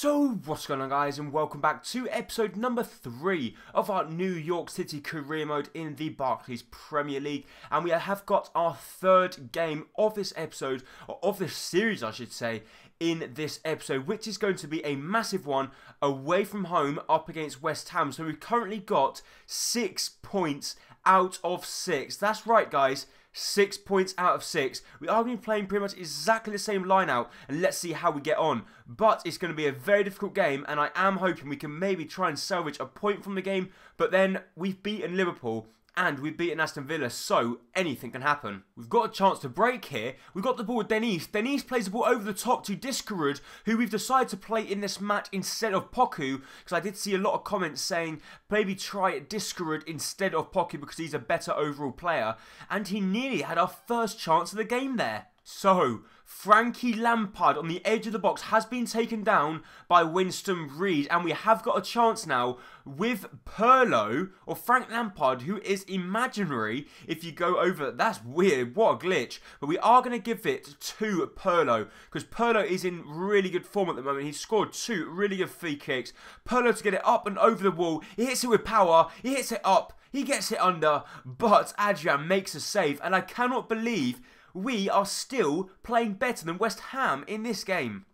So, what's going on guys, and welcome back to episode number 3 of our New York City career mode in the Barclays Premier League. And we have got our third game of this episode, or of this series I should say, in this episode, which is going to be a massive one away from home up against West Ham. So we've currently got 6 points out of 6. That's right guys. 6 points out of 6. We are going to be playing pretty much exactly the same line out, and let's see how we get on. But it's going to be a very difficult game, and I am hoping we can maybe try and salvage a point from the game. But then we've beaten Liverpool and we've beaten Aston Villa, so anything can happen. We've got a chance to break here. We've got the ball with Denise. Denise plays the ball over the top to Diskerud, who we've decided to play in this match instead of Poku, because I did see a lot of comments saying maybe try Diskerud instead of Poku because he's a better overall player, and he nearly had our first chance of the game there. So, Frankie Lampard on the edge of the box has been taken down by Winston Reid, and we have got a chance now with Pirlo, or Frank Lampard, who is imaginary. If you go over, that's weird, what a glitch. But we are going to give it to Pirlo, because Pirlo is in really good form at the moment. He's scored 2 really good free kicks. Pirlo to get it up and over the wall. He hits it with power, he hits it up, he gets it under, but Adrian makes a save, and I cannot believe we are still playing better than West Ham in this game.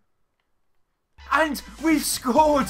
And we've scored!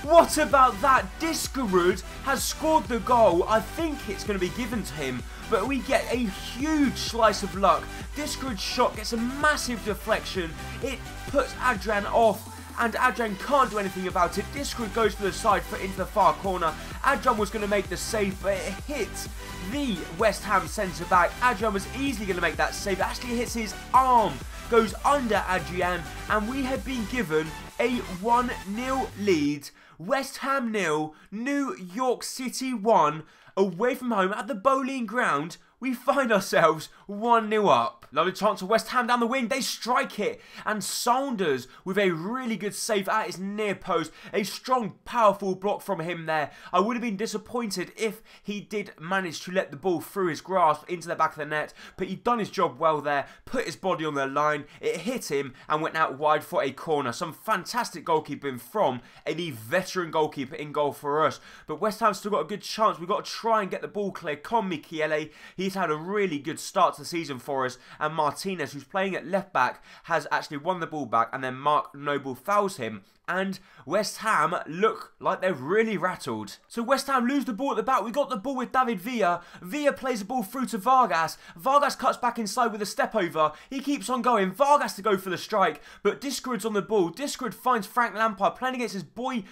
What about that? Diskerud has scored the goal. I think it's going to be given to him, but we get a huge slice of luck. Diskerud's shot gets a massive deflection. It puts Adrian off, and Adrian can't do anything about it. Diskerud goes for the side foot into the far corner. Adrian was going to make the save, but it hits the West Ham centre-back. Adrian was easily going to make that save. It actually hits his arm, goes under Adrian, and we have been given a 1-0 lead. West Ham 0, New York City 1, away from home at the Bowling Ground. We find ourselves 1-0 up. Lovely chance for West Ham down the wing. They strike it. And Saunders with a really good save at his near post. A strong, powerful block from him there. I would have been disappointed if he did manage to let the ball through his grasp into the back of the net. But he'd done his job well there. Put his body on the line. It hit him and went out wide for a corner. Some fantastic goalkeeping from the veteran goalkeeper in goal for us. But West Ham still got a good chance. We've got to try and get the ball clear. Con Michele. He's had a really good start to the season for us, and Martinez, who's playing at left back, has actually won the ball back, and then Mark Noble fouls him, and West Ham look like they're really rattled. So West Ham lose the ball at the back. We got the ball with David Villa. Villa plays the ball through to Vargas. Vargas cuts back inside with a step over. He keeps on going. Vargas to go for the strike, but Diskerud's on the ball. Diskerud finds Frank Lampard playing against his boy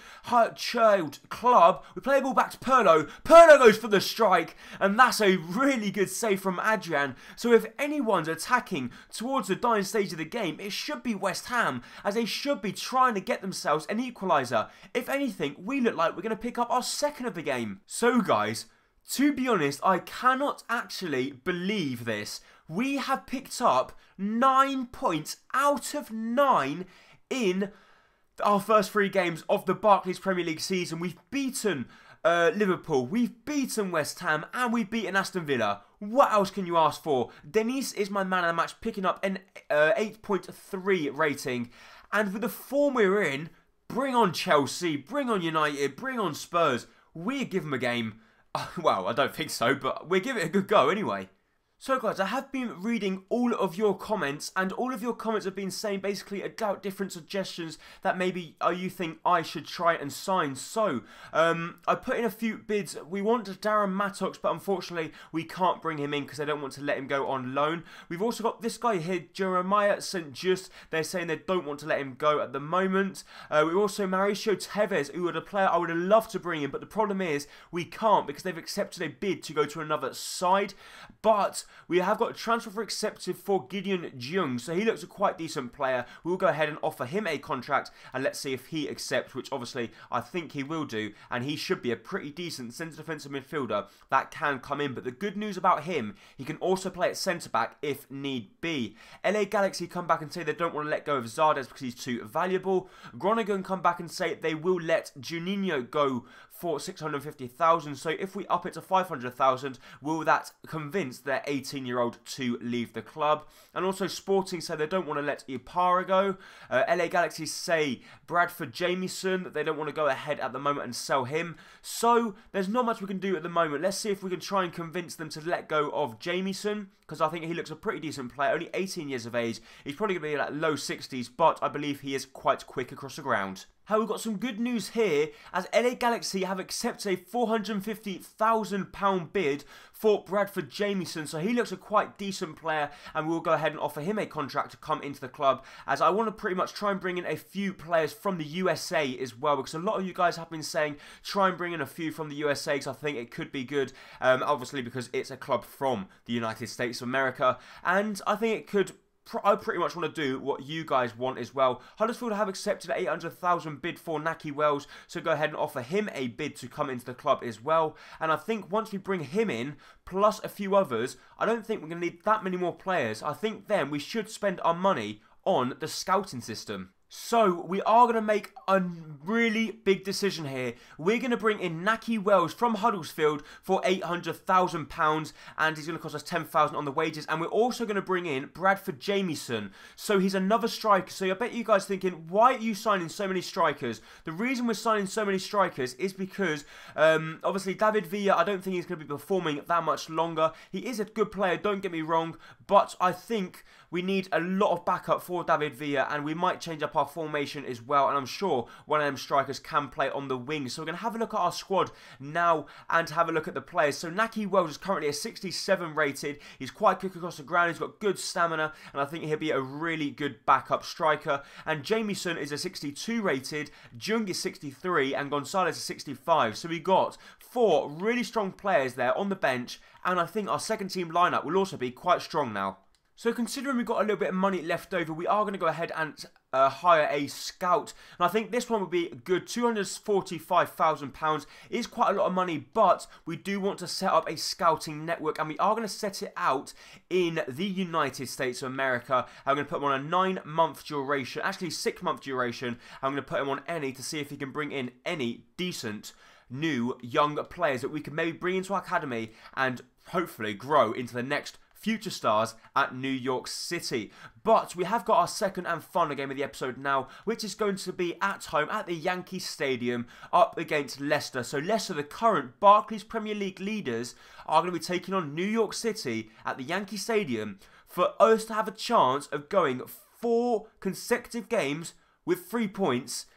child club. We play the ball back to Pirlo. Pirlo goes for the strike, and that's a really good save from Adrian. So if anyone's attacking towards the dying stage of the game, it should be West Ham, as they should be trying to get themselves an equaliser. If anything, we look like we're going to pick up our second of the game. So guys, to be honest, I cannot actually believe this. We have picked up 9 points out of 9 in our first 3 games of the Barclays Premier League season. We've beaten Liverpool, we've beaten West Ham, and we've beaten Aston Villa. What else can you ask for? Denise is my man of the match, picking up an 8.3 rating. And with the form we're in, bring on Chelsea, bring on United, bring on Spurs. We give them a game. Well, I don't think so, but we'll give it a good go anyway. So guys, I have been reading all of your comments, and all of your comments have been saying basically about different suggestions that maybe you think I should try and sign. So, I put in a few bids. We want Darren Mattox, but unfortunately we can't bring him in because they don't want to let him go on loan. We've also got this guy here, Jeremiah St. Just. They're saying they don't want to let him go at the moment. We also Mauricio Tevez, who was a player I would have loved to bring in, but the problem is we can't because they've accepted a bid to go to another side. But we have got a transfer for accepted for Gideon Jung, so he looks a quite decent player. We'll go ahead and offer him a contract, and let's see if he accepts, which obviously I think he will do, and he should be a pretty decent centre defensive midfielder that can come in. But the good news about him, he can also play at centre back if need be. LA Galaxy come back and say they don't want to let go of Zardes because he's too valuable. Groningen come back and say they will let Juninho go for 650,000. So if we up it to 500,000, will that convince their 18-year-old to leave the club. And also Sporting say they don't want to let Ipara go. LA Galaxy say Bradford Jamieson, that they don't want to go ahead at the moment and sell him. So there's not much we can do at the moment. Let's see if we can try and convince them to let go of Jamieson, because I think he looks a pretty decent player, only 18 years of age. He's probably going to be like low 60s, but I believe he is quite quick across the ground. However, we've got some good news here, as LA Galaxy have accepted a £450,000 bid for Bradford Jamieson, so he looks a quite decent player, and we'll go ahead and offer him a contract to come into the club, as I want to pretty much try and bring in a few players from the USA as well, because a lot of you guys have been saying try and bring in a few from the USA, because I think it could be good, obviously because it's a club from the United States of America, and I think it could... I pretty much want to do what you guys want as well. Huddersfield have accepted an $800,000 bid for Nycfc, so go ahead and offer him a bid to come into the club as well. And I think once we bring him in, plus a few others, I don't think we're going to need that many more players. I think then we should spend our money on the scouting system. So, we are going to make a really big decision here. We're going to bring in Nycfc from Huddersfield for £800,000, and he's going to cost us $10,000 on the wages. And we're also going to bring in Bradford Jamieson. So, he's another striker. So, I bet you guys thinking, why are you signing so many strikers? The reason we're signing so many strikers is because, obviously, David Villa, I don't think he's going to be performing that much longer. He is a good player, don't get me wrong, but I think we need a lot of backup for David Villa, and we might change up our formation as well, and I'm sure one of them strikers can play on the wing. So we're going to have a look at our squad now and have a look at the players. So Nycfc is currently a 67 rated. He's quite quick across the ground. He's got good stamina, and I think he'll be a really good backup striker. And Jamieson is a 62 rated, Jung is 63, and Gonzalez is 65. So we got 4 really strong players there on the bench, and I think our second team lineup will also be quite strong now. So considering we've got a little bit of money left over, we are going to go ahead and hire a scout. And I think this one would be good. £245,000 is quite a lot of money, but we do want to set up a scouting network, and we are going to set it out in the United States of America. I'm going to put him on a 9-month duration, actually 6-month duration. I'm going to put him on any to see if he can bring in any decent new young players that we can maybe bring into our academy and hopefully grow into the next future stars at New York City. But we have got our second and final game of the episode now, which is going to be at home at the Yankee Stadium up against Leicester. So Leicester, the current Barclays Premier League leaders, are going to be taking on New York City at the Yankee Stadium for us to have a chance of going 4 consecutive games with 3 points,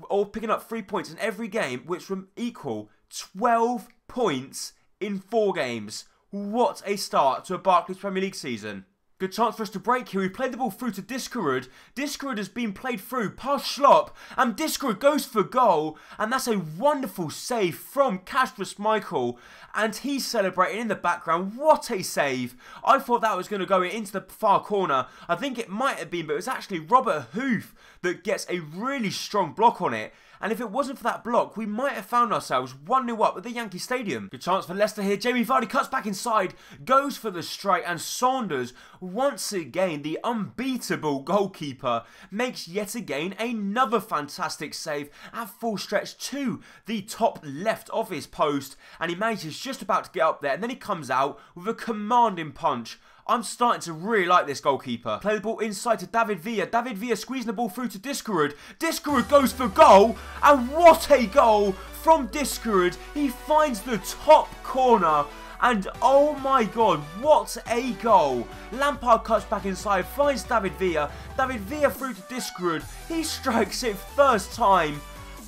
or picking up 3 points in every game, which will equal 12 points in 4 games. What a start to a Barclays Premier League season. Good chance for us to break here. We played the ball through to Diskerud. Diskerud has been played through past Schlop, and Diskerud goes for goal, and that's a wonderful save from Kasper Schmeichel, and he's celebrating in the background. What a save. I thought that was going to go into the far corner. I think it might have been, but it was actually Robert Hoof that gets a really strong block on it. And if it wasn't for that block, we might have found ourselves 1-0 up at the Yankee Stadium. Good chance for Leicester here. Jamie Vardy cuts back inside, goes for the strike, and Saunders, once again, the unbeatable goalkeeper, makes yet again another fantastic save at full stretch to the top left of his post. And he manages just about to get up there, and then he comes out with a commanding punch. I'm starting to really like this goalkeeper. Play the ball inside to David Villa. David Villa squeezing the ball through to Diskerud. Diskerud goes for goal. And what a goal from Diskerud. He finds the top corner. And oh my god, what a goal. Lampard cuts back inside, finds David Villa. David Villa through to Diskerud. He strikes it first time.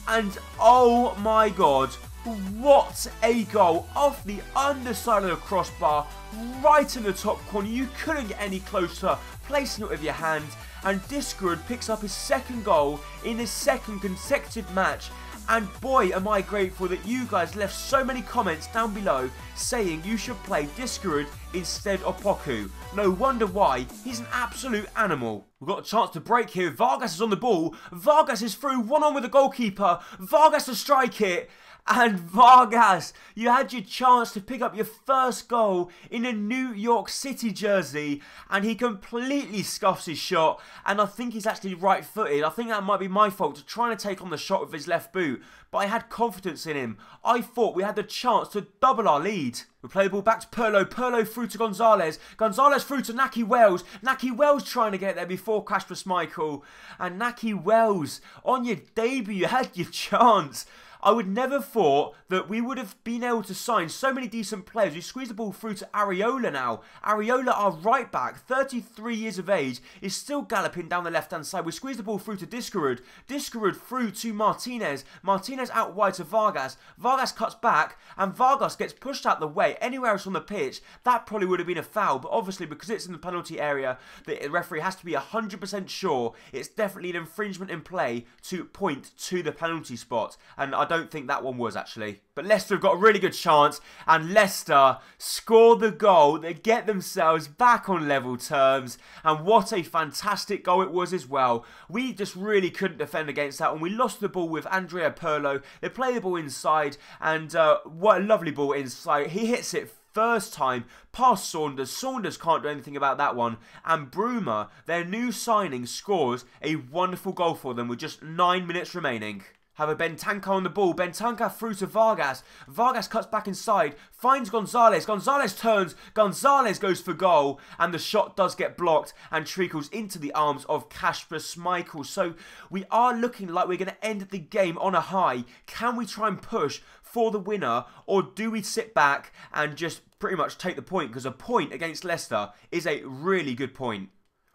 And oh my god, what a goal off the underside of the crossbar, right in the top corner. You couldn't get any closer, placing it with your hand, and Diskerud picks up his second goal in his second consecutive match. And boy, am I grateful that you guys left so many comments down below saying you should play Diskerud instead of Poku. No wonder why, he's an absolute animal. We've got a chance to break here. Vargas is on the ball. Vargas is through, 1-on with the goalkeeper. Vargas to strike it. And Vargas, you had your chance to pick up your first goal in a New York City jersey, and he completely scuffs his shot, and I think he's actually right-footed. I think that might be my fault to trying to take on the shot with his left boot, but I had confidence in him. I thought we had the chance to double our lead. We play the ball back to Pirlo, Pirlo through to Gonzalez, Gonzalez through to Nycfc Wells trying to get there before Kasper Schmeichel, and Nycfc Wells, on your debut, you had your chance. I would never thought that we would have been able to sign so many decent players. We squeeze the ball through to Areola now. Areola, our right back, 33 years of age, is still galloping down the left-hand side. We squeeze the ball through to Diskerud. Diskerud through to Martinez. Martinez out wide to Vargas. Vargas cuts back, and Vargas gets pushed out the way. Anywhere else on the pitch, that probably would have been a foul. But obviously, because it's in the penalty area, the referee has to be 100% sure it's definitely an infringement in play to point to the penalty spot. And I don't think that one was actually. But Leicester have got a really good chance, and Leicester score the goal. They get themselves back on level terms, and what a fantastic goal it was as well. We just really couldn't defend against that, and we lost the ball with Andrea Pirlo. They play the ball inside, and what a lovely ball inside. He hits it first time past Saunders. Saunders can't do anything about that one, and Bruma, their new signing, scores a wonderful goal for them with just 9 minutes remaining. Have a Bentancur on the ball. Bentancur through to Vargas. Vargas cuts back inside. Finds Gonzalez. Gonzalez turns. Gonzalez goes for goal. And the shot does get blocked and trickles into the arms of Kasper Schmeichel. So we are looking like we're going to end the game on a high. Can we try and push for the winner? Or do we sit back and just pretty much take the point? Because a point against Leicester is a really good point.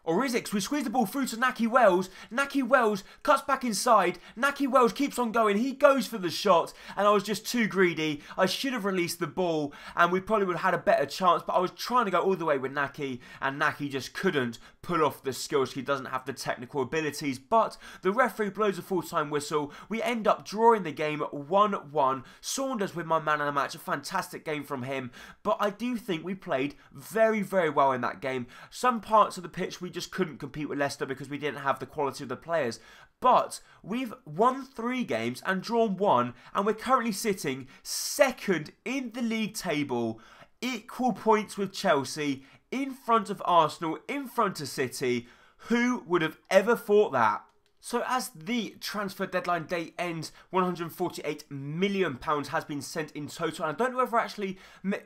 Or is it? We squeeze the ball through to Nycfc Wells. Nycfc Wells cuts back inside. Nycfc Wells keeps on going. He goes for the shot, and I was just too greedy. I should have released the ball, and we probably would have had a better chance, but I was trying to go all the way with Nycfc, and Nycfc just couldn't pull off the skills. He doesn't have the technical abilities, but the referee blows a full-time whistle. We end up drawing the game 1-1. Saunders with my man of the match. A fantastic game from him, but I do think we played very, very well in that game. Some parts of the pitch we just couldn't compete with Leicester because we didn't have the quality of the players. But we've won 3 games and drawn 1, and we're currently sitting second in the league table, equal points with Chelsea, in front of Arsenal, in front of City. Who would have ever thought that? So as the transfer deadline day ends, £148 million has been sent in total. And I don't know if I actually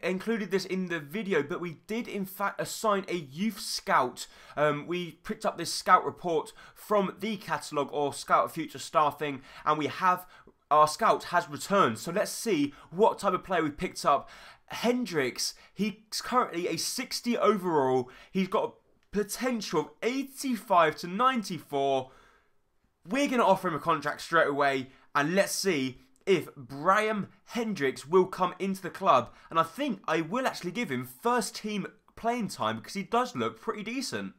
included this in the video, but we did in fact assign a youth scout. We picked up this scout report from the catalogue or Scout Future Star thing, and we have, our scout has returned. So let's see what type of player we picked up. Hendricks, he's currently a 60 overall. He's got a potential of 85 to 94. We're going to offer him a contract straight away, and let's see if Brahim Hendricks will come into the club. And I think I will actually give him first team playing time because he does look pretty decent.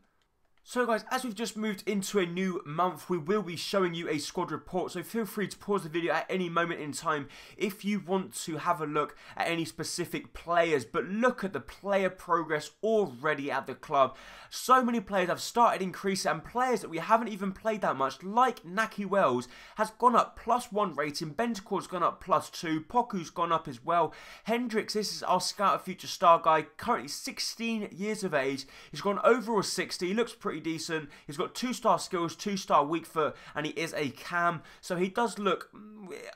So guys, as we've just moved into a new month, we will be showing you a squad report, so feel free to pause the video at any moment in time if you want to have a look at any specific players. But look at the player progress already at the club. So many players have started increasing, and players that we haven't even played that much, like Nycfc Wells, has gone up +1 rating, Bentancur's gone up +2, Poku's gone up as well. Hendricks, this is our Scout of Future Star guy, currently 16 years of age. He's gone overall 60, he looks pretty decent. He's got 2-star skills, 2-star weak foot, and he is a cam. So he does look,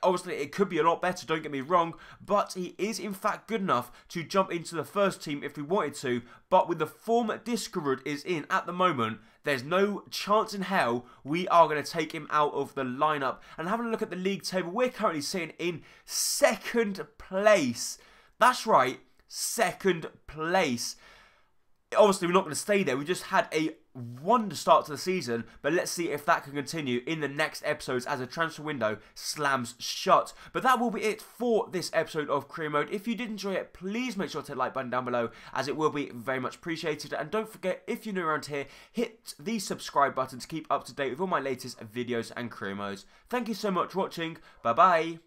obviously it could be a lot better, don't get me wrong, but he is in fact good enough to jump into the first team if we wanted to. But with the form Diskerud is in at the moment, there's no chance in hell we are going to take him out of the lineup. And having a look at the league table, we're currently sitting in 2nd place. That's right, 2nd place. Obviously, we're not going to stay there. We just had a wonder start to the season, but let's see if that can continue in the next episodes as a transfer window slams shut. But that will be it for this episode of Career Mode. If you did enjoy it, please make sure to hit the like button down below, as it will be very much appreciated. And don't forget, if you're new around here, hit the subscribe button to keep up to date with all my latest videos and career modes. Thank you so much for watching. Bye bye.